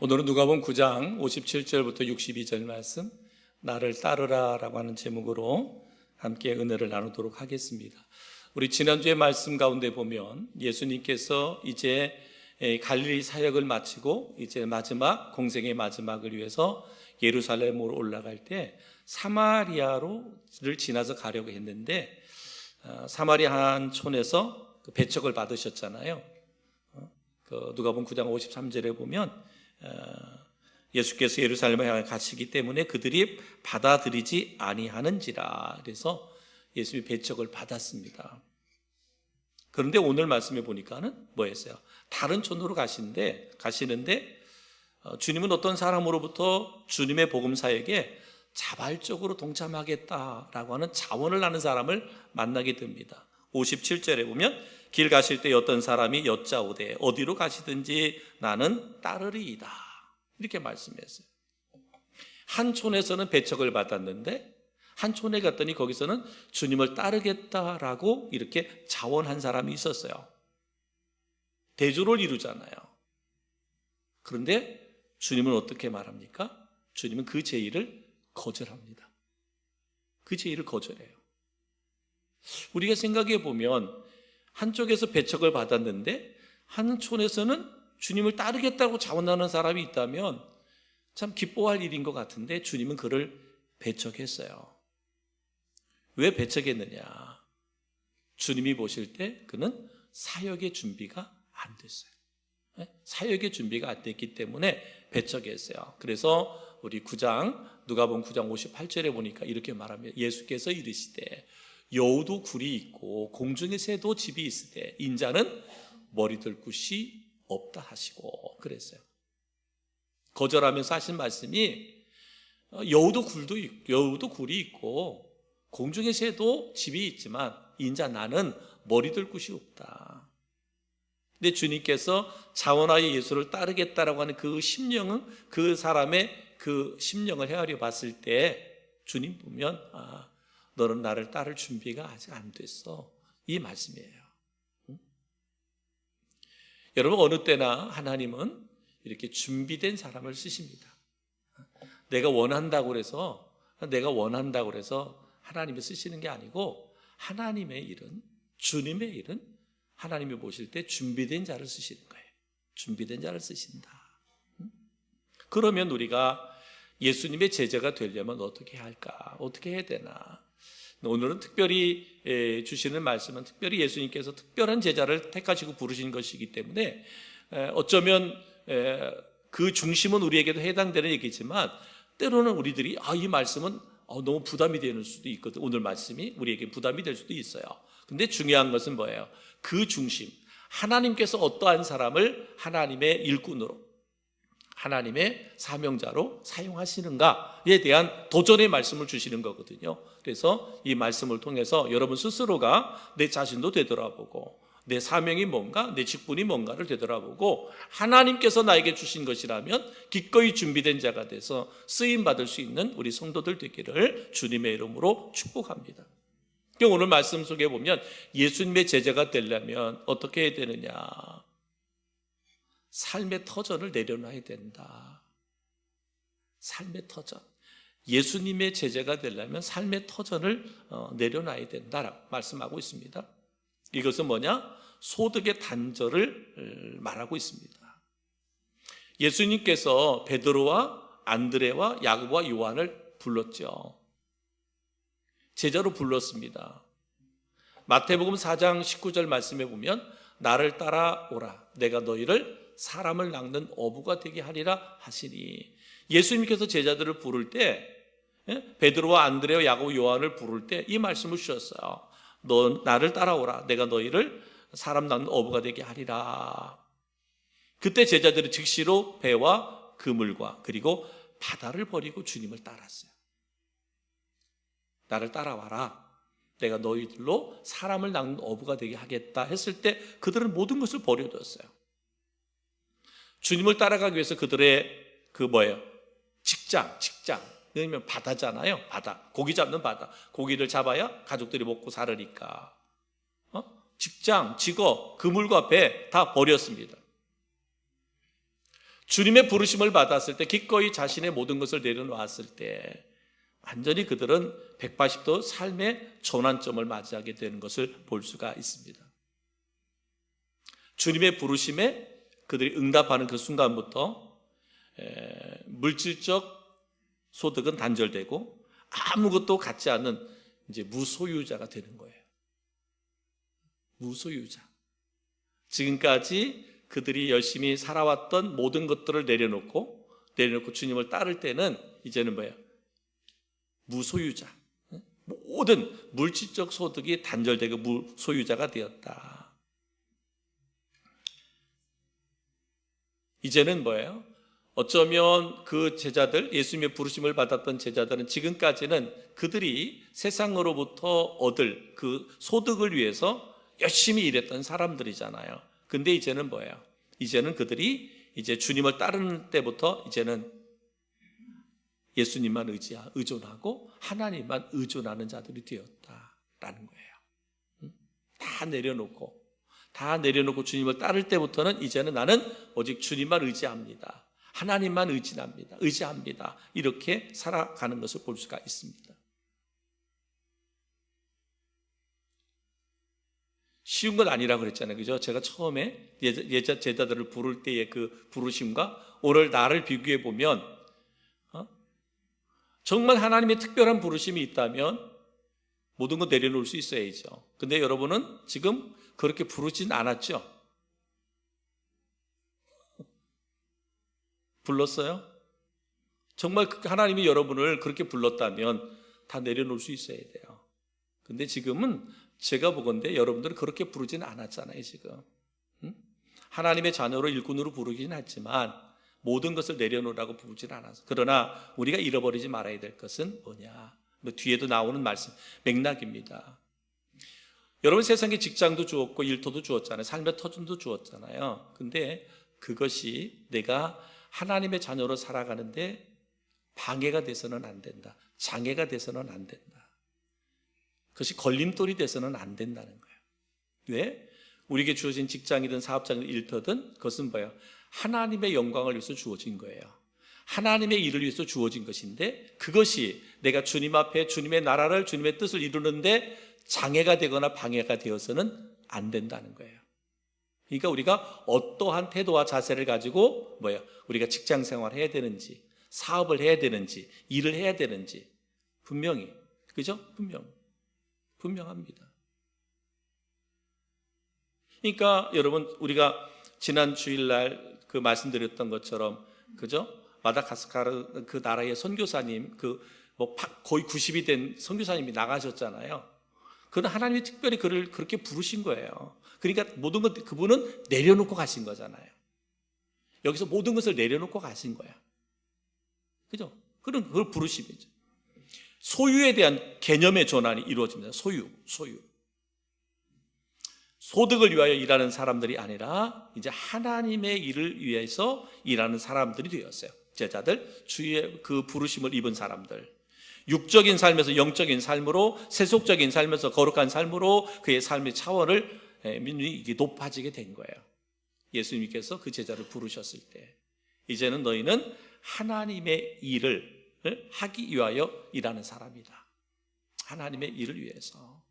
오늘은 누가복음 9장 57절부터 62절 말씀, 나를 따르라 라고 하는 제목으로 함께 은혜를 나누도록 하겠습니다. 우리 지난주의 말씀 가운데 보면 예수님께서 이제 갈릴리 사역을 마치고 이제 마지막 공생의 마지막을 위해서 예루살렘으로 올라갈 때 사마리아를 지나서 가려고 했는데 사마리아 한 촌에서 배척을 받으셨잖아요. 누가복음 9장 53절에 보면 예수께서 예루살렘에 향해 가시기 때문에 그들이 받아들이지 아니하는지라. 그래서 예수님이 배척을 받았습니다. 그런데 오늘 말씀해 보니까는 뭐였어요? 다른 촌으로 가시는데 주님은 어떤 사람으로부터 주님의 복음 사역에 자발적으로 동참하겠다라고 하는 자원을 하는 사람을 만나게 됩니다. 57절에 보면 길 가실 때 어떤 사람이 여짜오되 어디로 가시든지 나는 따르리이다, 이렇게 말씀했어요. 한 촌에서는 배척을 받았는데 한 촌에 갔더니 거기서는 주님을 따르겠다라고 이렇게 자원한 사람이 있었어요. 대조를 이루잖아요. 그런데 주님은 어떻게 말합니까? 주님은 그 제의를 거절합니다. 그 제의를 거절해요. 우리가 생각해 보면 한쪽에서 배척을 받았는데 한 촌에서는 주님을 따르겠다고 자원하는 사람이 있다면 참 기뻐할 일인 것 같은데 주님은 그를 배척했어요. 왜 배척했느냐? 주님이 보실 때 그는 사역의 준비가 안 됐어요. 사역의 준비가 안 됐기 때문에 배척했어요. 그래서 우리 누가복음 9장 58절에 보니까 이렇게 말합니다. 예수께서 이르시되 여우도 굴이 있고 공중의 새도 집이 있으되 인자는 머리 들 곳이 없다 하시고 그랬어요. 거절하면서 하신 말씀이 여우도 굴이 있고 공중의 새도 집이 있지만 인자 나는 머리 들 곳이 없다. 근데 주님께서 자원하여 예수를 따르겠다라고 하는 그 심령은 그 사람의 그 심령을 헤아려 봤을 때 주님 보면 너는 나를 따를 준비가 아직 안 됐어, 이 말씀이에요. 여러분, 어느 때나 하나님은 이렇게 준비된 사람을 쓰십니다. 내가 원한다고 해서 하나님이 쓰시는 게 아니고 하나님의 일은, 주님의 일은 하나님이 보실 때 준비된 자를 쓰시는 거예요. 준비된 자를 쓰신다. 그러면 우리가 예수님의 제자가 되려면 어떻게 할까? 어떻게 해야 되나? 오늘은 특별히 주시는 말씀은 특별히 예수님께서 특별한 제자를 택하시고 부르신 것이기 때문에 어쩌면 그 중심은 우리에게도 해당되는 얘기지만 때로는 우리들이 이 말씀은 너무 부담이 되는 수도 있거든. 오늘 말씀이 우리에게 부담이 될 수도 있어요. 근데 중요한 것은 뭐예요? 그 중심, 하나님께서 어떠한 사람을 하나님의 일꾼으로, 하나님의 사명자로 사용하시는가에 대한 도전의 말씀을 주시는 거거든요. 그래서 이 말씀을 통해서 여러분 스스로가 내 자신도 되돌아보고 내 사명이 뭔가, 내 직분이 뭔가를 되돌아보고 하나님께서 나에게 주신 것이라면 기꺼이 준비된 자가 돼서 쓰임받을 수 있는 우리 성도들 되기를 주님의 이름으로 축복합니다. 오늘 말씀 속에 보면 예수님의 제자가 되려면 어떻게 해야 되느냐? 삶의 터전을 내려놔야 된다. 삶의 터전. 예수님의 제자가 되려면 삶의 터전을 내려놔야 된다라고 말씀하고 있습니다. 이것은 뭐냐? 소득의 단절을 말하고 있습니다. 예수님께서 베드로와 안드레와 야고보와 요한을 불렀죠. 제자로 불렀습니다. 마태복음 4장 19절 말씀에 보면 나를 따라오라, 내가 너희를 사람을 낚는 어부가 되게 하리라 하시니, 예수님께서 제자들을 부를 때 베드로와 안드레와 야고보 요한을 부를 때 이 말씀을 주셨어요. 너 나를 따라오라, 내가 너희를 사람 낚는 어부가 되게 하리라. 그때 제자들이 즉시로 배와 그물과 그리고 바다를 버리고 주님을 따랐어요. 나를 따라와라, 내가 너희들로 사람을 낚는 어부가 되게 하겠다 했을 때 그들은 모든 것을 버려뒀어요. 주님을 따라가기 위해서 그들의 직장, 왜냐면 바다잖아요. 바다, 고기 잡는 바다. 고기를 잡아야 가족들이 먹고 살으니까 직장, 직업, 그물과 배 다 버렸습니다. 주님의 부르심을 받았을 때 기꺼이 자신의 모든 것을 내려놓았을 때 완전히 그들은 180도 삶의 전환점을 맞이하게 되는 것을 볼 수가 있습니다. 주님의 부르심에 그들이 응답하는 그 순간부터 물질적 소득은 단절되고 아무것도 갖지 않는 이제 무소유자가 되는 거예요. 무소유자. 지금까지 그들이 열심히 살아왔던 모든 것들을 내려놓고 주님을 따를 때는 이제는 뭐예요? 무소유자. 모든 물질적 소득이 단절되고 무소유자가 되었다. 이제는 뭐예요? 어쩌면 그 제자들, 예수님의 부르심을 받았던 제자들은 지금까지는 그들이 세상으로부터 얻을 그 소득을 위해서 열심히 일했던 사람들이잖아요. 근데 이제는 뭐예요? 이제는 그들이 이제 주님을 따르는 때부터 이제는 예수님만 의존하고 하나님만 의존하는 자들이 되었다라는 거예요. 다 내려놓고 주님을 따를 때부터는 이제는 나는 오직 주님만 의지합니다. 하나님만 의지합니다. 이렇게 살아가는 것을 볼 수가 있습니다. 쉬운 건 아니라고 그랬잖아요. 그죠? 제가 처음에 제자들을 부를 때의 그 부르심과 오늘 나를 비교해 보면 정말 하나님의 특별한 부르심이 있다면 모든 거 내려놓을 수 있어야죠. 근데 여러분은 지금 그렇게 부르진 않았죠? 불렀어요? 정말 하나님이 여러분을 그렇게 불렀다면 다 내려놓을 수 있어야 돼요. 근데 지금은 제가 보건대 여러분들은 그렇게 부르지는 않았잖아요, 지금. 하나님의 자녀로 일꾼으로 부르긴 했지만 모든 것을 내려놓으라고 부르지는 않아서. 그러나 우리가 잃어버리지 말아야 될 것은 뭐냐? 뒤에도 나오는 말씀, 맥락입니다. 여러분 세상에 직장도 주었고 일터도 주었잖아요. 삶의 터전도 주었잖아요. 근데 그것이 내가 하나님의 자녀로 살아가는데 방해가 돼서는 안 된다. 장애가 돼서는 안 된다. 그것이 걸림돌이 돼서는 안 된다는 거예요. 왜? 우리에게 주어진 직장이든 사업장이든 일터든 그것은 뭐예요? 하나님의 영광을 위해서 주어진 거예요. 하나님의 일을 위해서 주어진 것인데 그것이 내가 주님 앞에 주님의 나라를 주님의 뜻을 이루는데 장애가 되거나 방해가 되어서는 안 된다는 거예요. 그러니까 우리가 어떠한 태도와 자세를 가지고 우리가 직장 생활을 해야 되는지 사업을 해야 되는지 일을 해야 되는지 분명히 그죠? 분명합니다. 그러니까 여러분 우리가 지난 주일날 그 말씀드렸던 것처럼 그죠? 마다가스카르 그 나라의 선교사님 거의 90이 된 선교사님이 나가셨잖아요. 그는 하나님이 특별히 그를 그렇게 부르신 거예요. 그러니까 모든 것 그분은 내려놓고 가신 거잖아요. 여기서 모든 것을 내려놓고 가신 거야. 그죠? 그걸 부르심이죠. 소유에 대한 개념의 전환이 이루어집니다. 소유. 소득을 위하여 일하는 사람들이 아니라 이제 하나님의 일을 위해서 일하는 사람들이 되었어요. 제자들, 주의 그 부르심을 입은 사람들. 육적인 삶에서 영적인 삶으로, 세속적인 삶에서 거룩한 삶으로 그의 삶의 차원을 민중이 높아지게 된 거예요. 예수님께서 그 제자를 부르셨을 때 이제는 너희는 하나님의 일을 하기 위하여 일하는 사람이다. 하나님의 일을 위해서.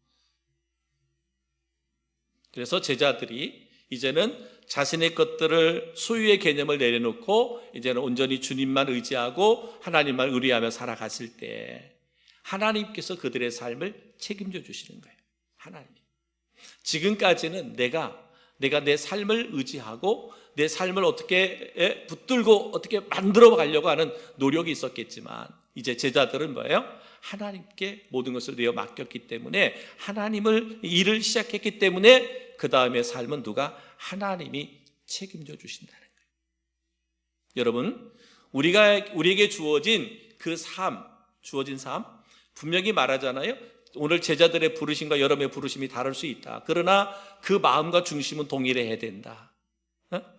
그래서 제자들이 이제는 자신의 것들을 소유의 개념을 내려놓고 이제는 온전히 주님만 의지하고 하나님만 의뢰하며 살아갔을 때 하나님께서 그들의 삶을 책임져 주시는 거예요. 하나님이. 지금까지는 내가 내 삶을 의지하고 내 삶을 어떻게 붙들고 어떻게 만들어 가려고 하는 노력이 있었겠지만 이제 제자들은 뭐예요? 하나님께 모든 것을 내어 맡겼기 때문에 하나님을 일을 시작했기 때문에 그 다음에 삶은 누가? 하나님이 책임져 주신다는 거예요. 여러분 우리에게 주어진 그 주어진 삶 분명히 말하잖아요. 오늘 제자들의 부르심과 여러분의 부르심이 다를 수 있다. 그러나 그 마음과 중심은 동일해야 된다.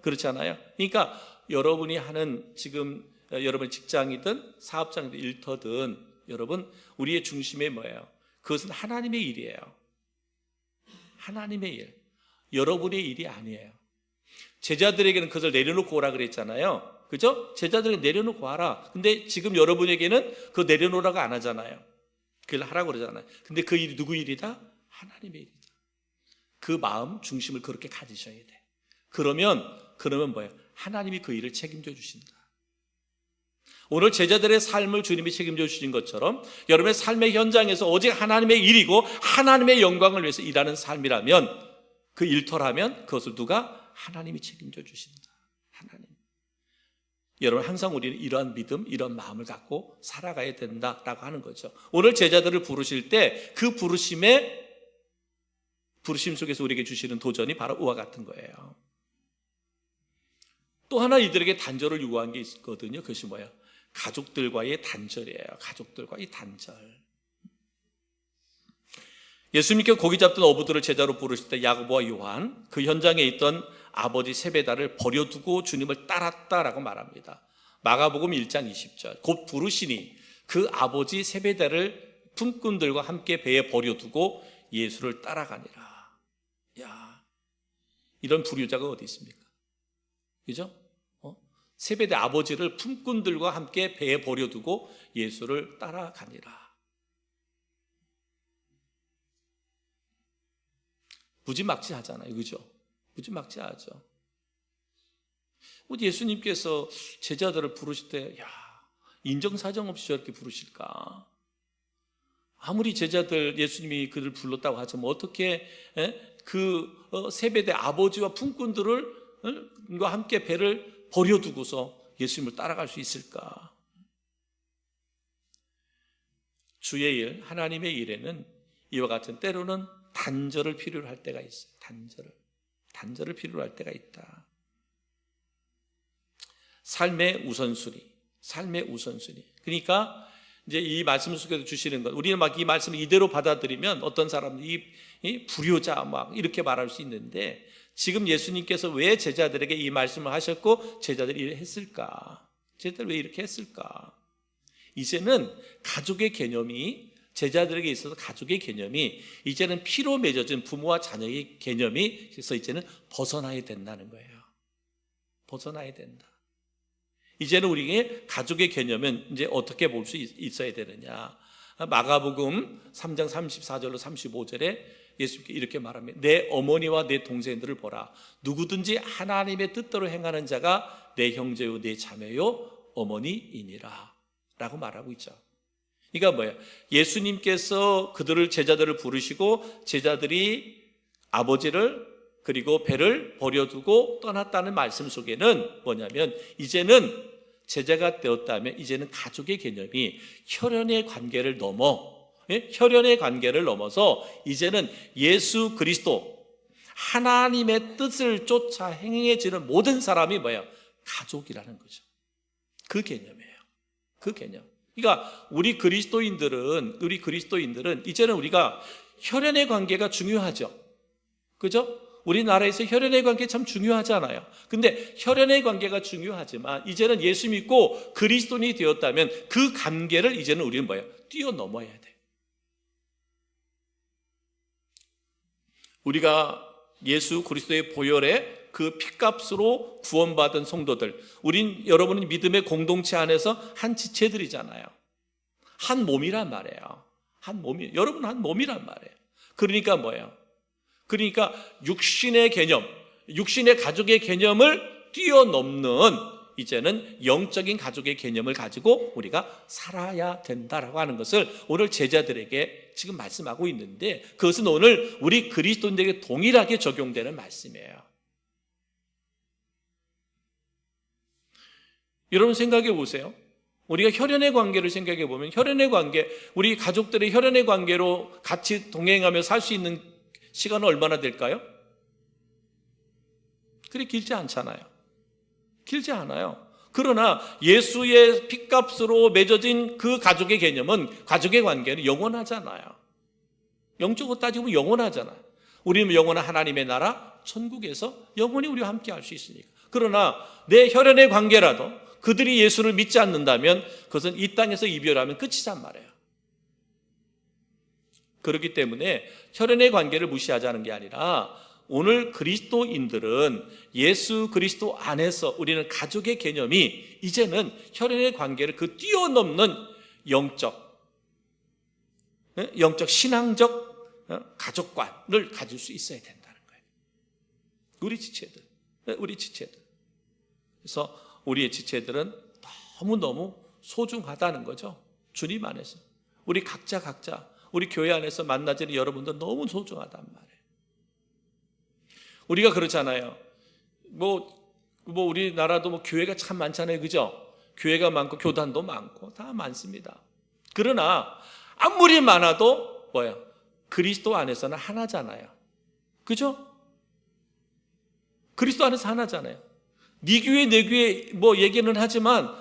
그렇지 않아요? 그러니까 여러분이 하는 지금 여러분 직장이든 사업장이든 일터든 여러분 우리의 중심이 뭐예요? 그것은 하나님의 일이에요. 하나님의 일. 여러분의 일이 아니에요. 제자들에게는 그것을 내려놓고 오라 그랬잖아요. 그죠? 제자들에게 내려놓고 와라. 근데 지금 여러분에게는 그거 내려놓으라고 안 하잖아요. 그걸 하라고 그러잖아요. 근데 그 일이 누구 일이다? 하나님의 일이다. 그 마음 중심을 그렇게 가지셔야 돼. 그러면 뭐예요? 하나님이 그 일을 책임져 주신다. 오늘 제자들의 삶을 주님이 책임져 주신 것처럼 여러분의 삶의 현장에서 오직 하나님의 일이고 하나님의 영광을 위해서 일하는 삶이라면, 그 일터라면 그것을 누가? 하나님이 책임져 주신다. 하나님. 여러분, 항상 우리는 이러한 믿음, 이런 마음을 갖고 살아가야 된다라고 하는 거죠. 오늘 제자들을 부르실 때 그 부르심 속에서 우리에게 주시는 도전이 바로 이와 같은 거예요. 또 하나 이들에게 단절을 요구한 게 있거든요. 그것이 뭐예요? 가족들과의 단절이에요. 가족들과의 단절. 예수님께 고기 잡던 어부들을 제자로 부르실 때 야고보와 요한, 그 현장에 있던 아버지 세베다를 버려두고 주님을 따랐다라고 말합니다. 마가복음 1장 20절. 곧 부르시니 그 아버지 세베다를 품꾼들과 함께 배에 버려두고 예수를 따라가니라. 야, 이런 불효자가 어디 있습니까? 그죠? 세베대 아버지를 품꾼들과 함께 배에 버려두고 예수를 따라가니라. 무지막지하잖아요. 그죠? 무지막지하죠. 예수님께서 제자들을 부르실 때, 인정사정 없이 저렇게 부르실까? 아무리 제자들, 예수님이 그들 불렀다고 하지만 어떻게 세베대 아버지와 품꾼들과 함께 배를 버려두고서 예수님을 따라갈 수 있을까? 주의 일, 하나님의 일에는 이와 같은 때로는 단절을 필요로 할 때가 있어요. 단절을 필요로 할 때가 있다. 삶의 우선순위. 그러니까 이제 이 말씀 속에서 주시는 것, 우리는 막 이 말씀을 이대로 받아들이면 어떤 사람은 이 불효자 막 이렇게 말할 수 있는데, 지금 예수님께서 왜 제자들에게 이 말씀을 하셨고 제자들이 이렇게 했을까? 제자들 왜 이렇게 했을까? 이제는 가족의 개념이, 제자들에게 있어서 가족의 개념이 이제는 피로 맺어진 부모와 자녀의 개념이, 그래서 이제는 벗어나야 된다는 거예요. 벗어나야 된다. 이제는 우리에게 가족의 개념은 이제 어떻게 볼 수 있어야 되느냐? 마가복음 3장 34절로 35절에 예수님께 이렇게 말합니다. 내 어머니와 내 동생들을 보라. 누구든지 하나님의 뜻대로 행하는 자가 내 형제요 내 자매요 어머니이니라 라고 말하고 있죠. 그러니까 뭐예요? 예수님께서 제자들을 부르시고 제자들이 아버지를 그리고 배를 버려두고 떠났다는 말씀 속에는 뭐냐면, 이제는 제자가 되었다면 이제는 가족의 개념이 혈연의 관계를 넘어서 이제는 예수 그리스도 하나님의 뜻을 쫓아 행해지는 모든 사람이 뭐예요? 가족이라는 거죠. 그 개념이에요. 그 개념. 그러니까 우리 그리스도인들은 이제는 우리가 혈연의 관계가 중요하죠. 그죠? 우리나라에서 혈연의 관계 참 중요하잖아요. 근데 혈연의 관계가 중요하지만 이제는 예수 믿고 그리스도인이 되었다면 그 관계를 이제는 우리는 뭐예요? 뛰어넘어야 돼. 우리가 예수 그리스도의 보혈에 그 피값으로 구원받은 성도들, 여러분은 믿음의 공동체 안에서 한 지체들이잖아요. 한 몸이란 말이에요. 여러분 한 몸이란 말이에요. 그러니까 뭐예요? 그러니까 육신의 개념, 육신의 가족의 개념을 뛰어넘는 이제는 영적인 가족의 개념을 가지고 우리가 살아야 된다라고 하는 것을 오늘 제자들에게 지금 말씀하고 있는데, 그것은 오늘 우리 그리스도인들에게 동일하게 적용되는 말씀이에요. 여러분 생각해 보세요. 우리가 혈연의 관계를 생각해 보면, 혈연의 관계, 우리 가족들의 혈연의 관계로 같이 동행하며 살 수 있는 시간은 얼마나 될까요? 그리 길지 않잖아요. 길지 않아요. 그러나 예수의 피값으로 맺어진 그 가족의 개념은, 가족의 관계는 영원하잖아요. 영적으로 따지면 영원하잖아요. 우리는 영원한 하나님의 나라 천국에서 영원히 우리와 함께 할 수 있으니까. 그러나 내 혈연의 관계라도 그들이 예수를 믿지 않는다면 그것은 이 땅에서 이별하면 끝이란 말이에요. 그렇기 때문에 혈연의 관계를 무시하자는 게 아니라 오늘 그리스도인들은 예수 그리스도 안에서 우리는 가족의 개념이 이제는 혈연의 관계를 그 뛰어넘는 영적 신앙적 가족관을 가질 수 있어야 된다는 거예요. 우리 지체들. 그래서 우리의 지체들은 너무너무 소중하다는 거죠. 주님 안에서. 우리 각자 우리 교회 안에서 만나지는 여러분들 너무 소중하단 말이에요. 우리가 그렇잖아요. 우리나라도 교회가 참 많잖아요. 그죠? 교회가 많고 교단도 많고 다 많습니다. 그러나 아무리 많아도 그리스도 안에서는 하나잖아요. 그죠? 그리스도 안에서 하나잖아요. 네 교회 내 교회 얘기는 하지만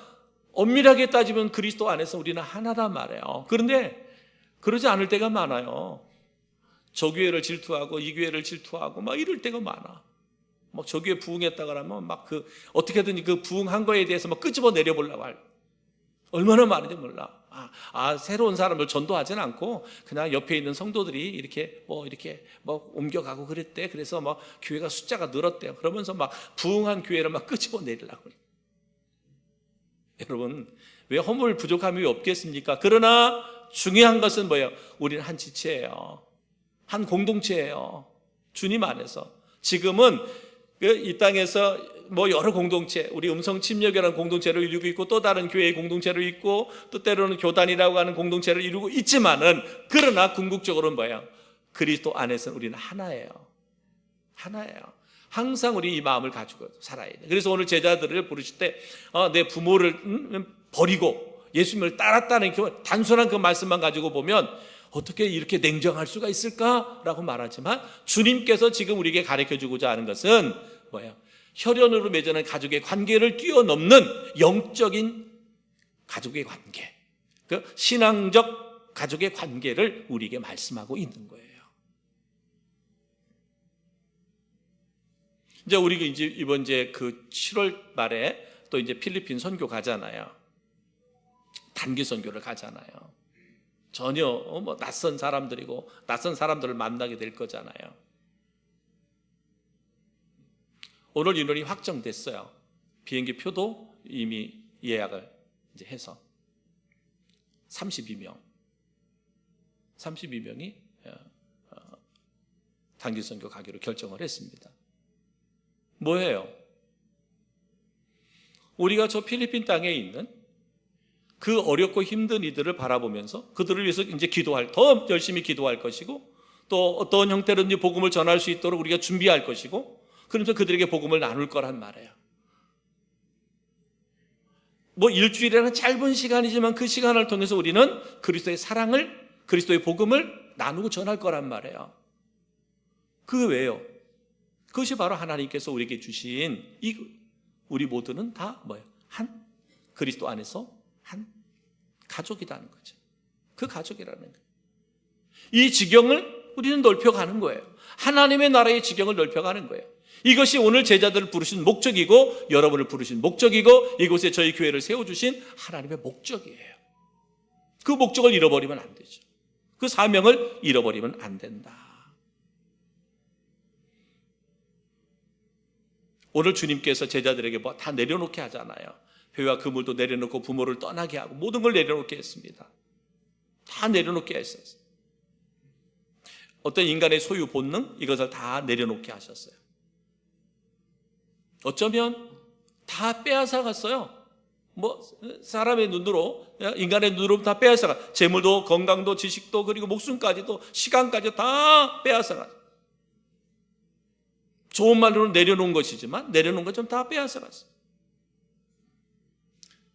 엄밀하게 따지면 그리스도 안에서 우리는 하나란 말이에요. 그런데 그러지 않을 때가 많아요. 저 교회를 질투하고 이 교회를 질투하고 이럴 때가 많아. 저 교회 부흥했다 그러면 어떻게든 그 부흥한 거에 대해서 끄집어 내려보려고 할. 얼마나 많은지 몰라. 새로운 사람을 전도하지는 않고 그냥 옆에 있는 성도들이 이렇게 옮겨가고 그랬대. 그래서 교회가 숫자가 늘었대요. 그러면서 부흥한 교회를 끄집어 내리려고. 여러분, 왜 허물 부족함이 없겠습니까? 그러나 중요한 것은 뭐예요? 우리는 한 지체예요. 한 공동체예요. 주님 안에서. 지금은 이 땅에서 여러 공동체, 우리 음성 침략이라는 공동체를 이루고 있고 또 다른 교회의 공동체를 있고 또 때로는 교단이라고 하는 공동체를 이루고 있지만은 그러나 궁극적으로는 뭐예요? 그리스도 안에서 우리는 하나예요. 항상 우리 이 마음을 가지고 살아야 돼. 그래서 오늘 제자들을 부르실 때 내 부모를 버리고 예수님을 따랐다는 단순한 그 말씀만 가지고 보면 어떻게 이렇게 냉정할 수가 있을까라고 말하지만 주님께서 지금 우리에게 가르쳐주고자 하는 것은 뭐예요? 혈연으로 맺어낸 가족의 관계를 뛰어넘는 영적인 가족의 관계, 그 신앙적 가족의 관계를 우리에게 말씀하고 있는 거예요. 이제 우리가 이번 그 7월 말에 또 이제 필리핀 선교 가잖아요. 단기 선교를 가잖아요. 전혀 낯선 사람들이고 낯선 사람들을 만나게 될 거잖아요. 오늘 인원이 확정됐어요. 비행기 표도 이미 예약을 이제 해서 32명이 단기 선교 가기로 결정을 했습니다. 뭐예요? 우리가 저 필리핀 땅에 있는 그 어렵고 힘든 이들을 바라보면서 그들을 위해서 이제 더 열심히 기도할 것이고 또 어떤 형태로든지 복음을 전할 수 있도록 우리가 준비할 것이고 그러면서 그들에게 복음을 나눌 거란 말이에요. 일주일이라는 짧은 시간이지만 그 시간을 통해서 우리는 그리스도의 사랑을, 그리스도의 복음을 나누고 전할 거란 말이에요. 그게 왜요? 그것이 바로 하나님께서 우리에게 주신 우리 모두는 다 한 그리스도 안에서 한 가족이라는 거죠. 그 가족이라는 거예요. 이 지경을 우리는 넓혀가는 거예요. 하나님의 나라의 지경을 넓혀가는 거예요. 이것이 오늘 제자들을 부르신 목적이고 여러분을 부르신 목적이고 이곳에 저희 교회를 세워주신 하나님의 목적이에요. 그 목적을 잃어버리면 안 되죠. 그 사명을 잃어버리면 안 된다. 오늘 주님께서 제자들에게 다 내려놓게 하잖아요. 회와 그물도 내려놓고 부모를 떠나게 하고 모든 걸 내려놓게 했습니다. 다 내려놓게 했어요. 어떤 인간의 소유 본능 이것을 다 내려놓게 하셨어요. 어쩌면 다 빼앗아 갔어요. 사람의 눈으로, 인간의 눈으로 다 빼앗아 가. 재물도 건강도 지식도 그리고 목숨까지도 시간까지 다 빼앗아 가. 좋은 말로 내려놓은 것이지만 내려놓은 것좀 다 빼앗아 갔어요.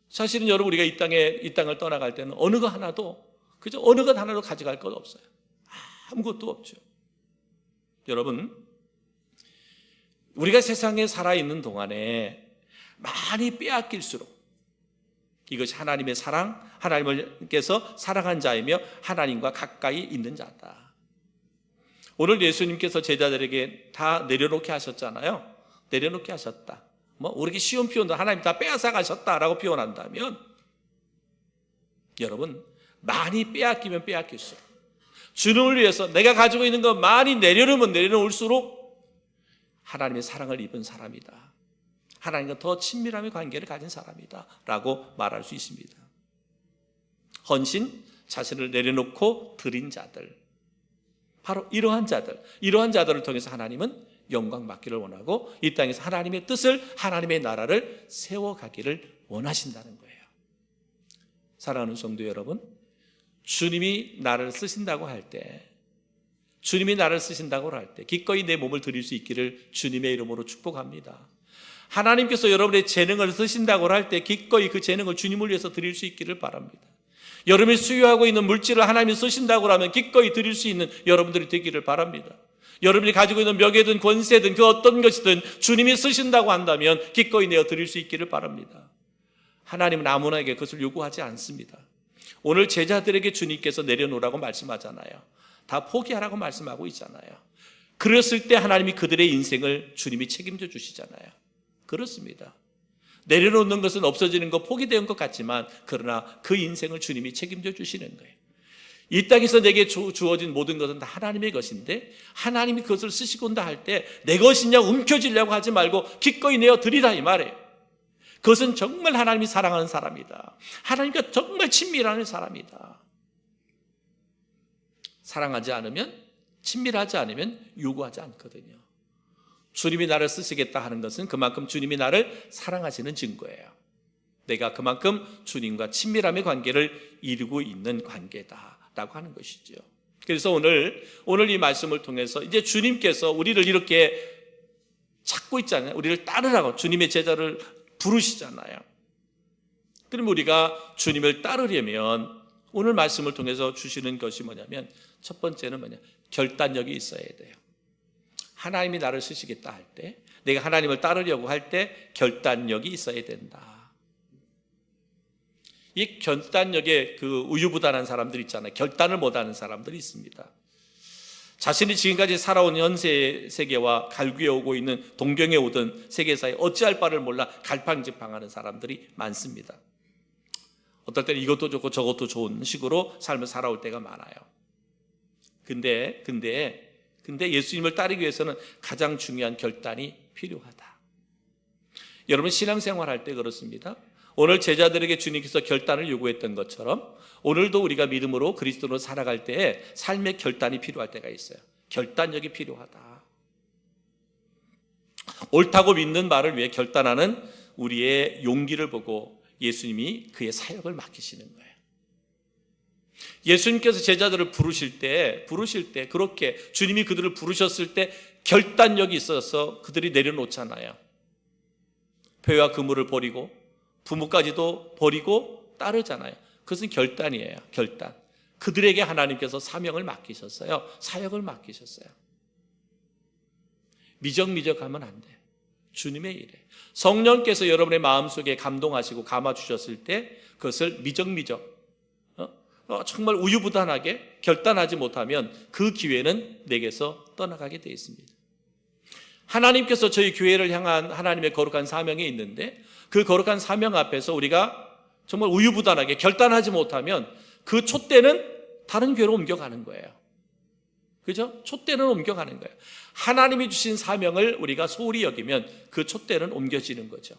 사실은 여러분 우리가 이 땅을 떠나갈 때는 어느 것 하나도 가져갈 것 없어요. 아무것도 없죠. 여러분 우리가 세상에 살아있는 동안에 많이 빼앗길수록 이것이 하나님의 사랑, 하나님께서 사랑한 자이며 하나님과 가까이 있는 자다. 오늘 예수님께서 제자들에게 다 내려놓게 하셨잖아요. 내려놓게 하셨다. 우리에게 쉬운 표현도 하나님 다 빼앗아 가셨다라고 표현한다면 여러분 많이 빼앗기면 빼앗길수록 주님을 위해서 내가 가지고 있는 거 많이 내려놓으면 내려놓을수록 하나님의 사랑을 입은 사람이다. 하나님과 더 친밀함의 관계를 가진 사람이다 라고 말할 수 있습니다. 헌신, 자신을 내려놓고 드린 자들, 바로 이러한 자들을 통해서 하나님은 영광 받기를 원하고 이 땅에서 하나님의 뜻을, 하나님의 나라를 세워가기를 원하신다는 거예요. 사랑하는 성도 여러분, 주님이 나를 쓰신다고 할 때, 기꺼이 내 몸을 드릴 수 있기를 주님의 이름으로 축복합니다. 하나님께서 여러분의 재능을 쓰신다고 할 때 기꺼이 그 재능을 주님을 위해서 드릴 수 있기를 바랍니다. 여러분이 수요하고 있는 물질을 하나님이 쓰신다고 하면 기꺼이 드릴 수 있는 여러분들이 되기를 바랍니다. 여러분이 가지고 있는 명예든 권세든 그 어떤 것이든 주님이 쓰신다고 한다면 기꺼이 내어 드릴 수 있기를 바랍니다. 하나님은 아무나에게 그것을 요구하지 않습니다. 오늘 제자들에게 주님께서 내려놓으라고 말씀하잖아요. 다 포기하라고 말씀하고 있잖아요. 그랬을 때 하나님이 그들의 인생을 주님이 책임져 주시잖아요. 그렇습니다. 내려놓는 것은 없어지는 것, 포기된 것 같지만 그러나 그 인생을 주님이 책임져 주시는 거예요. 이 땅에서 내게 주어진 모든 것은 다 하나님의 것인데 하나님이 그것을 쓰시고 온다 할 때 내 것이냐 움켜쥐려고 하지 말고 기꺼이 내어 드리라 이 말이에요. 그것은 정말 하나님이 사랑하는 사람이다. 하나님과 정말 친밀한 사람이다. 사랑하지 않으면, 친밀하지 않으면 요구하지 않거든요. 주님이 나를 쓰시겠다 하는 것은 그만큼 주님이 나를 사랑하시는 증거예요. 내가 그만큼 주님과 친밀함의 관계를 이루고 있는 관계다라고 하는 것이죠. 그래서 오늘 이 말씀을 통해서 이제 주님께서 우리를 이렇게 찾고 있잖아요. 우리를 따르라고 주님의 제자를 부르시잖아요. 그럼 우리가 주님을 따르려면 오늘 말씀을 통해서 주시는 것이 뭐냐면 첫 번째는 결단력이 있어야 돼요. 하나님이 나를 쓰시겠다 할 때, 내가 하나님을 따르려고 할 때 결단력이 있어야 된다. 이 결단력에 그 우유부단한 사람들 있잖아요. 결단을 못하는 사람들이 있습니다. 자신이 지금까지 살아온 현세 세계와 갈구해 오고 있는 동경에 오던 세계사에 어찌할 바를 몰라 갈팡질팡하는 사람들이 많습니다. 어떨 때는 이것도 좋고 저것도 좋은 식으로 삶을 살아올 때가 많아요. 근데 예수님을 따르기 위해서는 가장 중요한 결단이 필요하다. 여러분 신앙생활 할 때 그렇습니다. 오늘 제자들에게 주님께서 결단을 요구했던 것처럼 오늘도 우리가 믿음으로 그리스도로 살아갈 때에 삶의 결단이 필요할 때가 있어요. 결단력이 필요하다. 옳다고 믿는 말을 위해 결단하는 우리의 용기를 보고 예수님이 그의 사역을 맡기시는 거예요. 예수님께서 제자들을 부르실 때 그렇게 주님이 그들을 부르셨을 때 결단력이 있어서 그들이 내려놓잖아요. 배와 그물을 버리고 부모까지도 버리고 따르잖아요. 그것은 결단이에요. 결단. 그들에게 하나님께서 사명을 맡기셨어요. 사역을 맡기셨어요. 미적미적하면 안 돼. 주님의 일에 성령께서 여러분의 마음속에 감동하시고 감아주셨을 때 그것을 미적미적 정말 우유부단하게 결단하지 못하면 그 기회는 내게서 떠나가게 되어 있습니다. 하나님께서 저희 교회를 향한 하나님의 거룩한 사명이 있는데 그 거룩한 사명 앞에서 우리가 정말 우유부단하게 결단하지 못하면 그 촛대는 다른 교회로 옮겨가는 거예요. 그죠? 촛대는 옮겨가는 거예요. 하나님이 주신 사명을 우리가 소홀히 여기면 그 촛대는 옮겨지는 거죠.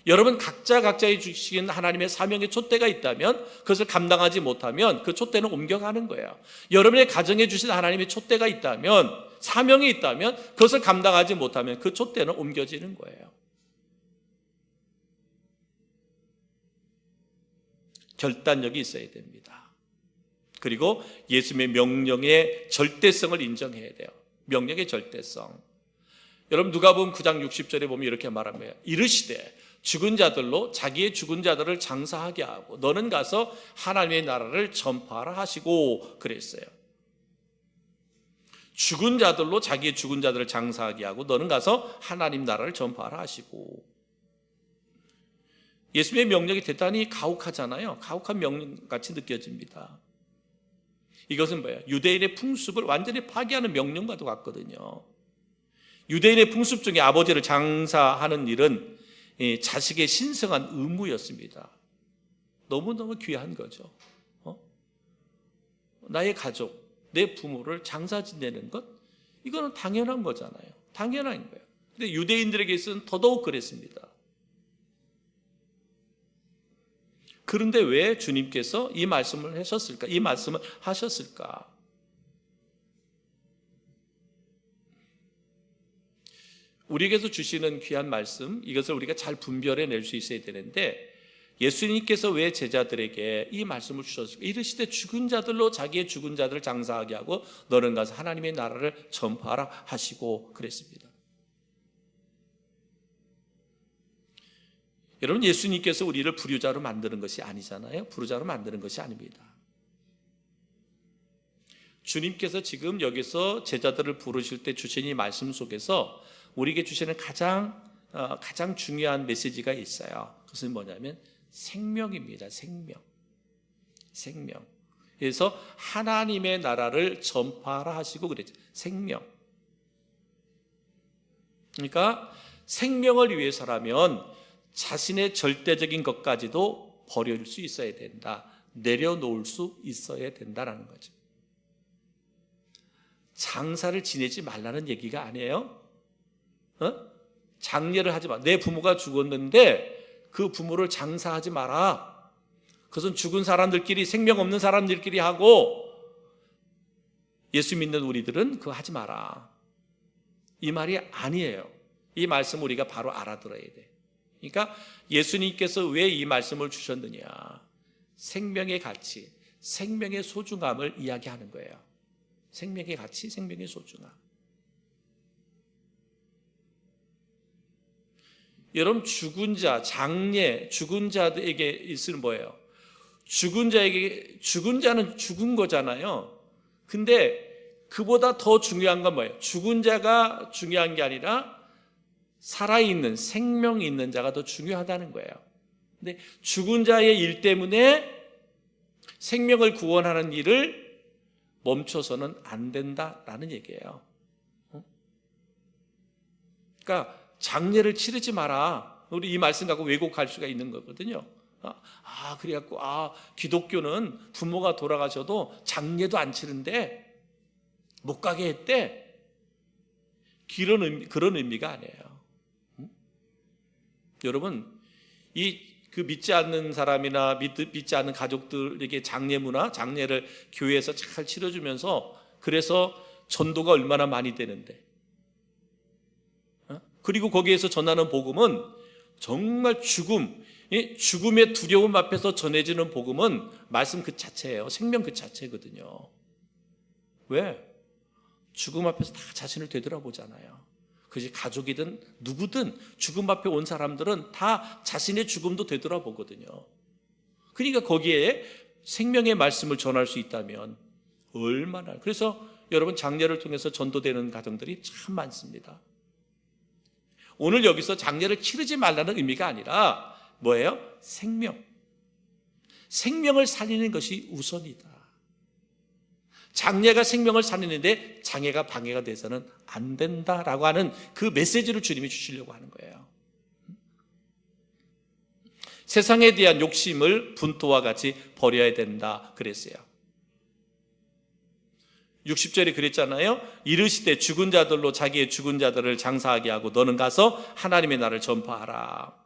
여러분 각자의 주신 하나님의 사명의 촛대가 있다면 그것을 감당하지 못하면 그 촛대는 옮겨가는 거예요. 여러분의 가정에 주신 하나님의 촛대가 있다면, 사명이 있다면 그것을 감당하지 못하면 그 촛대는 옮겨지는 거예요. 결단력이 있어야 됩니다. 그리고 예수님의 명령의 절대성을 인정해야 돼요. 명령의 절대성. 여러분 누가복음 9장 60절에 보면 이렇게 말합니다. 이르시되 죽은 자들로 자기의 죽은 자들을 장사하게 하고 너는 가서 하나님의 나라를 전파하라 하시고 그랬어요. 죽은 자들로 자기의 죽은 자들을 장사하게 하고 너는 가서 하나님 나라를 전파하라 하시고. 예수님의 명령이 대단히 가혹하잖아요. 가혹한 명령같이 느껴집니다. 이것은 뭐예요? 유대인의 풍습을 완전히 파괴하는 명령과도 같거든요. 유대인의 풍습 중에 아버지를 장사하는 일은 자식의 신성한 의무였습니다. 너무너무 귀한 거죠. 나의 가족, 내 부모를 장사 지내는 것, 이거는 당연한 거잖아요. 당연한 거예요. 근데 유대인들에게서는 더더욱 그랬습니다. 그런데 왜 주님께서 이 말씀을 하셨을까? 이 말씀을 하셨을까? 우리에게서 주시는 귀한 말씀, 이것을 우리가 잘 분별해낼 수 있어야 되는데, 예수님께서 왜 제자들에게 이 말씀을 주셨을까? 이르시되 죽은 자들로 자기의 죽은 자들을 장사하게 하고 너는 가서 하나님의 나라를 전파하라 하시고 그랬습니다. 여러분, 예수님께서 우리를 불효자로 만드는 것이 아니잖아요. 불효자로 만드는 것이 아닙니다. 주님께서 지금 여기서 제자들을 부르실 때 주신 이 말씀 속에서 우리에게 주시는 가장 중요한 메시지가 있어요. 그것은 뭐냐면 생명입니다. 생명. 그래서 하나님의 나라를 전파하라 하시고 그랬죠. 생명. 그러니까 생명을 위해서라면 자신의 절대적인 것까지도 버릴 수 있어야 된다. 내려놓을 수 있어야 된다라는 거죠. 장사를 지내지 말라는 얘기가 아니에요. 장례를 하지 마. 내 부모가 죽었는데 그 부모를 장사하지 마라. 그것은 죽은 사람들끼리, 생명 없는 사람들끼리 하고, 예수 믿는 우리들은 그거 하지 마라. 이 말이 아니에요. 이 말씀 우리가 바로 알아들어야 돼. 그러니까 예수님께서 왜 이 말씀을 주셨느냐, 생명의 가치, 생명의 소중함을 이야기하는 거예요. 생명의 가치, 생명의 소중함. 여러분, 죽은 자, 장례, 죽은 자들에게 있으면 뭐예요? 죽은 자는 죽은 거잖아요. 근데 그보다 더 중요한 건 뭐예요? 죽은 자가 중요한 게 아니라 살아있는, 생명이 있는 자가 더 중요하다는 거예요. 근데 죽은 자의 일 때문에 생명을 구원하는 일을 멈춰서는 안 된다라는 얘기예요. 그러니까 장례를 치르지 마라. 우리 이 말씀 갖고 왜곡할 수가 있는 거거든요. 그래갖고 기독교는 부모가 돌아가셔도 장례도 안 치른대, 못 가게 했대. 그런 의미가 아니에요. 여러분, 그 믿지 않는 사람이나 믿지 않는 가족들에게 장례 문화, 장례를 교회에서 잘 치러주면서, 그래서 전도가 얼마나 많이 되는데, 그리고 거기에서 전하는 복음은 정말 죽음의 두려움 앞에서 전해지는 복음은 말씀 그 자체예요. 생명 그 자체거든요. 왜? 죽음 앞에서 다 자신을 되돌아보잖아요. 그것이 가족이든 누구든 죽음 앞에 온 사람들은 다 자신의 죽음도 되돌아보거든요. 그러니까 거기에 생명의 말씀을 전할 수 있다면 얼마나. 그래서 여러분, 장례를 통해서 전도되는 가정들이 참 많습니다. 오늘 여기서 장례를 치르지 말라는 의미가 아니라 뭐예요? 생명을 살리는 것이 우선이다. 장례가 생명을 살리는데 장애가 방해가 돼서는 안 된다라고 하는 그 메시지를 주님이 주시려고 하는 거예요. 세상에 대한 욕심을 분토와 같이 버려야 된다 그랬어요. 60절에 그랬잖아요. 이르시되 죽은 자들로 자기의 죽은 자들을 장사하게 하고 너는 가서 하나님의 나라를 전파하라.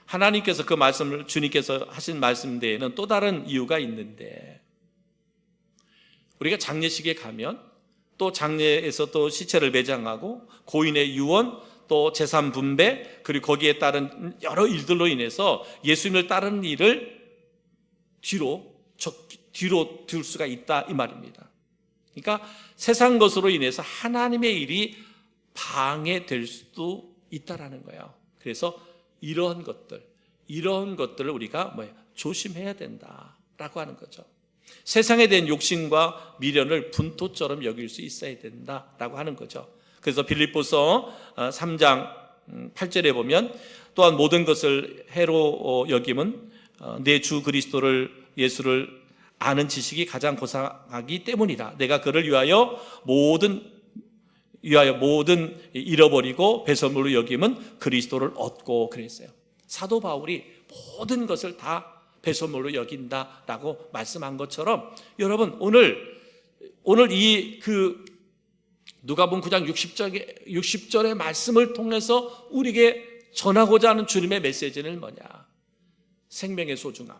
하나님께서 그 말씀을, 주님께서 하신 말씀 외에는 또 다른 이유가 있는데, 우리가 장례식에 가면 또 장례에서 또 시체를 매장하고 고인의 유언, 또 재산 분배, 그리고 거기에 따른 여러 일들로 인해서 예수님을 따르는 일을 뒤로 둘 수가 있다 이 말입니다. 그러니까 세상 것으로 인해서 하나님의 일이 방해될 수도 있다라는 거예요. 그래서 이러한 것들을 우리가 조심해야 된다라고 하는 거죠. 세상에 대한 욕심과 미련을 분토처럼 여길 수 있어야 된다라고 하는 거죠. 그래서 빌립보서 3장 8절에 보면 또한 모든 것을 해로 여김은 내 주 그리스도를 예수를 아는 지식이 가장 고상하기 때문이다. 내가 그를 위하여 모든 잃어버리고 배설물로 여김은 그리스도를 얻고 그랬어요. 사도 바울이 모든 것을 다 배설물로 여긴다라고 말씀한 것처럼, 여러분 오늘 이 누가복음 9장 60절의 말씀을 통해서 우리에게 전하고자 하는 주님의 메시지는 뭐냐? 생명의 소중함,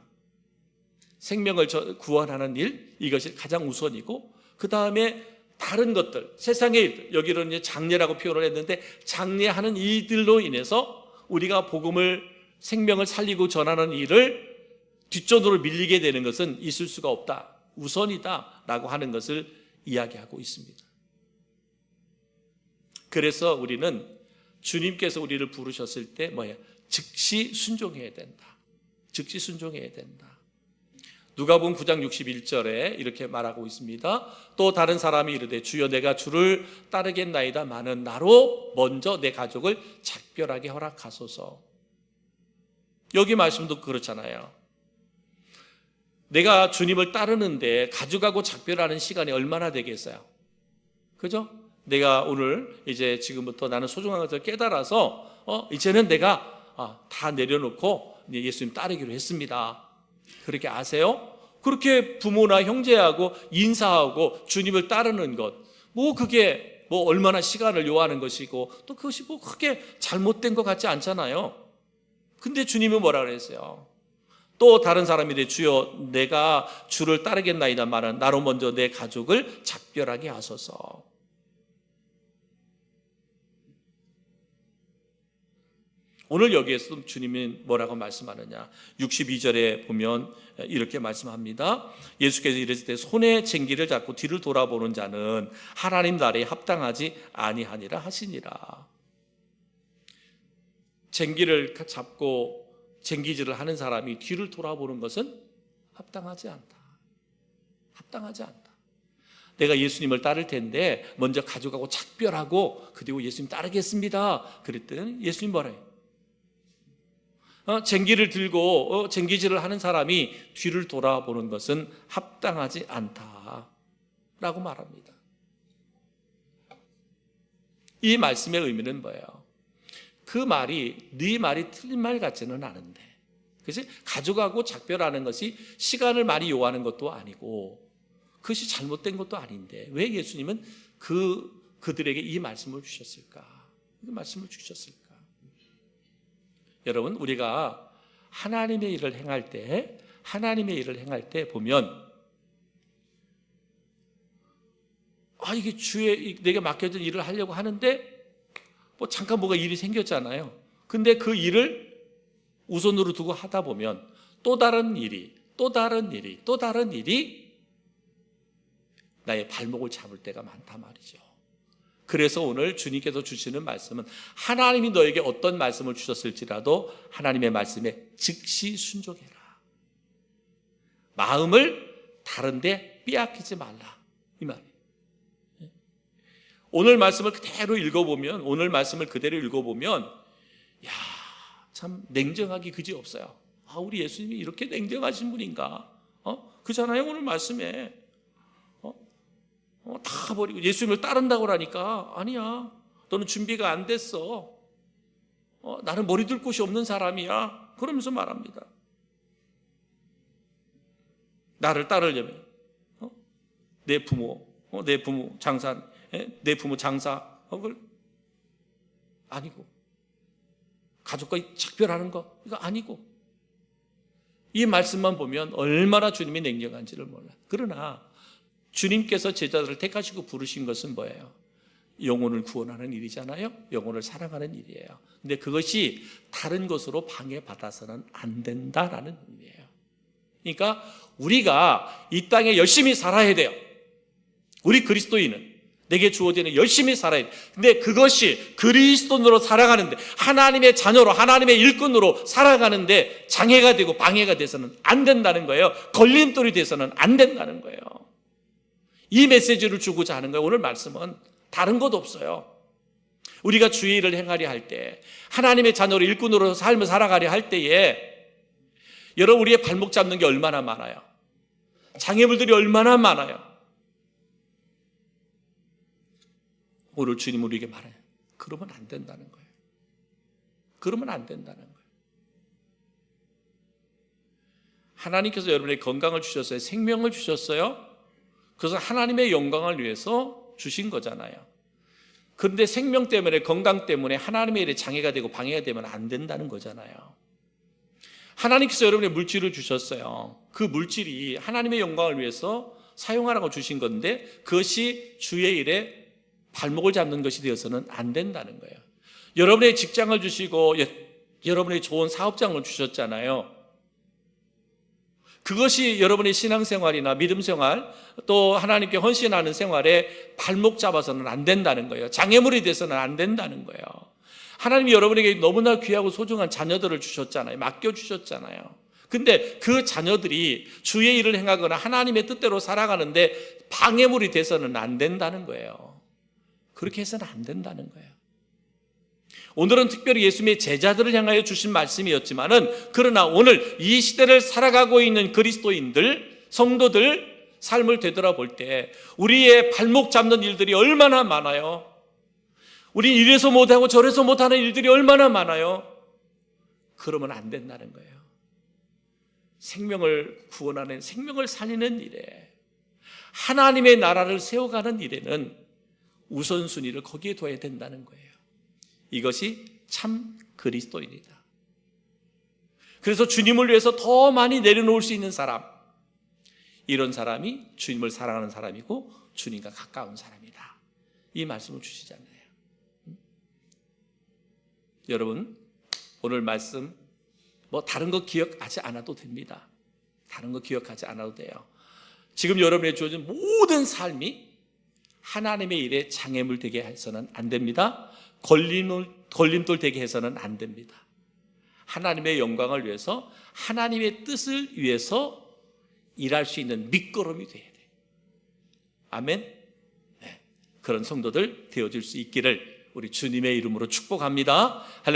생명을 구원하는 일, 이것이 가장 우선이고, 그 다음에 다른 것들, 세상의 일, 여기로는 이제 장례라고 표현을 했는데, 장례하는 이들로 인해서 우리가 복음을, 생명을 살리고 전하는 일을 뒷전으로 밀리게 되는 것은 있을 수가 없다, 우선이다 라고 하는 것을 이야기하고 있습니다. 그래서 우리는 주님께서 우리를 부르셨을 때 즉시 순종해야 된다. 즉시 순종해야 된다. 누가복음 9장 61절에 이렇게 말하고 있습니다. 또 다른 사람이 이르되 주여 내가 주를 따르겠나이다마는 나로 먼저 내 가족을 작별하게 허락하소서. 여기 말씀도 그렇잖아요. 내가 주님을 따르는데 가족하고 작별하는 시간이 얼마나 되겠어요? 그죠? 내가 오늘 이제 지금부터 나는 소중한 것을 깨달아서 이제는 내가 다 내려놓고 예수님 따르기로 했습니다. 그렇게 아세요? 그렇게 부모나 형제하고 인사하고 주님을 따르는 것, 그게 얼마나 시간을 요하는 것이고 또 그것이 크게 잘못된 것 같지 않잖아요. 근데 주님은 뭐라 그랬어요? 또 다른 사람이 주여 내가 주를 따르겠나이다마는 나로 먼저 내 가족을 작별하게 하소서. 오늘 여기에서 주님이 뭐라고 말씀하느냐? 62절에 보면 이렇게 말씀합니다. 예수께서 이랬을 때 손에 쟁기를 잡고 뒤를 돌아보는 자는 하나님 나라에 합당하지 아니하니라 하시니라. 쟁기를 잡고 쟁기질을 하는 사람이 뒤를 돌아보는 것은 합당하지 않다. 합당하지 않다. 내가 예수님을 따를 텐데 먼저 가족하고 작별하고 그리고 예수님 따르겠습니다. 그랬더니 예수님 뭐래요? 쟁기를 들고 쟁기질을 하는 사람이 뒤를 돌아보는 것은 합당하지 않다라고 말합니다. 이 말씀의 의미는 뭐예요? 그 말이 네 말이 틀린 말 같지는 않은데, 그치? 가족하고 작별하는 것이 시간을 많이 요하는 것도 아니고 그것이 잘못된 것도 아닌데 왜 예수님은 그들에게 이 말씀을 주셨을까? 이 말씀을 주셨을까? 여러분, 우리가 하나님의 일을 행할 때 보면 이게 주의 내게 맡겨진 일을 하려고 하는데 잠깐 뭐가 일이 생겼잖아요. 근데 그 일을 우선으로 두고 하다 보면 또 다른 일이 나의 발목을 잡을 때가 많단 말이죠. 그래서 오늘 주님께서 주시는 말씀은 하나님이 너에게 어떤 말씀을 주셨을지라도 하나님의 말씀에 즉시 순종해라. 마음을 다른데 빼앗기지 말라, 이 말이에요. 오늘 말씀을 그대로 읽어보면 참 냉정하기 그지없어요. 우리 예수님이 이렇게 냉정하신 분인가? 그잖아요. 오늘 말씀에 다 버리고 예수님을 따른다고 하니까 아니야, 너는 준비가 안 됐어. 나는 머리 둘 곳이 없는 사람이야. 그러면서 말합니다. 나를 따르려면 내 부모 장사 그걸 아니고, 가족과 작별하는 거 이거 아니고, 이 말씀만 보면 얼마나 주님이 냉정한지를 몰라. 그러나 주님께서 제자들을 택하시고 부르신 것은 뭐예요? 영혼을 구원하는 일이잖아요. 영혼을 사랑하는 일이에요. 근데 그것이 다른 것으로 방해받아서는 안 된다라는 의미예요. 그러니까 우리가 이 땅에 열심히 살아야 돼요. 우리 그리스도인은 내게 주어지는 열심히 살아야 돼. 근데 그것이 그리스도인으로 살아가는데, 하나님의 자녀로, 하나님의 일꾼으로 살아가는데 장애가 되고 방해가 돼서는 안 된다는 거예요. 걸림돌이 돼서는 안 된다는 거예요. 이 메시지를 주고자 하는 거예요. 오늘 말씀은 다른 것 없어요. 우리가 주의 일을 행하려 할 때, 하나님의 자녀로 일꾼으로 삶을 살아가려 할 때에 여러분, 우리의 발목 잡는 게 얼마나 많아요. 장애물들이 얼마나 많아요. 오늘 주님 우리에게 말해요. 그러면 안 된다는 거예요. 그러면 안 된다는 거예요. 하나님께서 여러분에게 건강을 주셨어요. 생명을 주셨어요. 그래서 하나님의 영광을 위해서 주신 거잖아요. 그런데 생명 때문에, 건강 때문에 하나님의 일에 장애가 되고 방해가 되면 안 된다는 거잖아요. 하나님께서 여러분의 물질을 주셨어요. 그 물질이 하나님의 영광을 위해서 사용하라고 주신 건데 그것이 주의 일에 발목을 잡는 것이 되어서는 안 된다는 거예요. 여러분의 직장을 주시고 여러분의 좋은 사업장을 주셨잖아요. 그것이 여러분의 신앙생활이나 믿음생활 또 하나님께 헌신하는 생활에 발목 잡아서는 안 된다는 거예요. 장애물이 돼서는 안 된다는 거예요. 하나님이 여러분에게 너무나 귀하고 소중한 자녀들을 주셨잖아요. 맡겨주셨잖아요. 근데 그 자녀들이 주의 일을 행하거나 하나님의 뜻대로 살아가는데 방해물이 돼서는 안 된다는 거예요. 그렇게 해서는 안 된다는 거예요. 오늘은 특별히 예수님의 제자들을 향하여 주신 말씀이었지만은 그러나 오늘 이 시대를 살아가고 있는 그리스도인들, 성도들 삶을 되돌아볼 때 우리의 발목 잡는 일들이 얼마나 많아요. 우리 이래서 못하고 저래서 못하는 일들이 얼마나 많아요. 그러면 안 된다는 거예요. 생명을 구원하는, 생명을 살리는 일에, 하나님의 나라를 세워가는 일에는 우선순위를 거기에 둬야 된다는 거예요. 이것이 참 그리스도인이다. 그래서 주님을 위해서 더 많이 내려놓을 수 있는 사람, 이런 사람이 주님을 사랑하는 사람이고 주님과 가까운 사람이다. 이 말씀을 주시잖아요. 여러분, 오늘 말씀 다른 거 기억하지 않아도 됩니다. 다른 거 기억하지 않아도 돼요. 지금 여러분의 주어진 모든 삶이 하나님의 일에 장애물 되게 해서는 안 됩니다. 걸림돌 되게 해서는 안 됩니다. 하나님의 영광을 위해서, 하나님의 뜻을 위해서 일할 수 있는 밑거름이 돼야 돼요. 아멘. 네. 그런 성도들 되어줄 수 있기를 우리 주님의 이름으로 축복합니다. 할렐루야.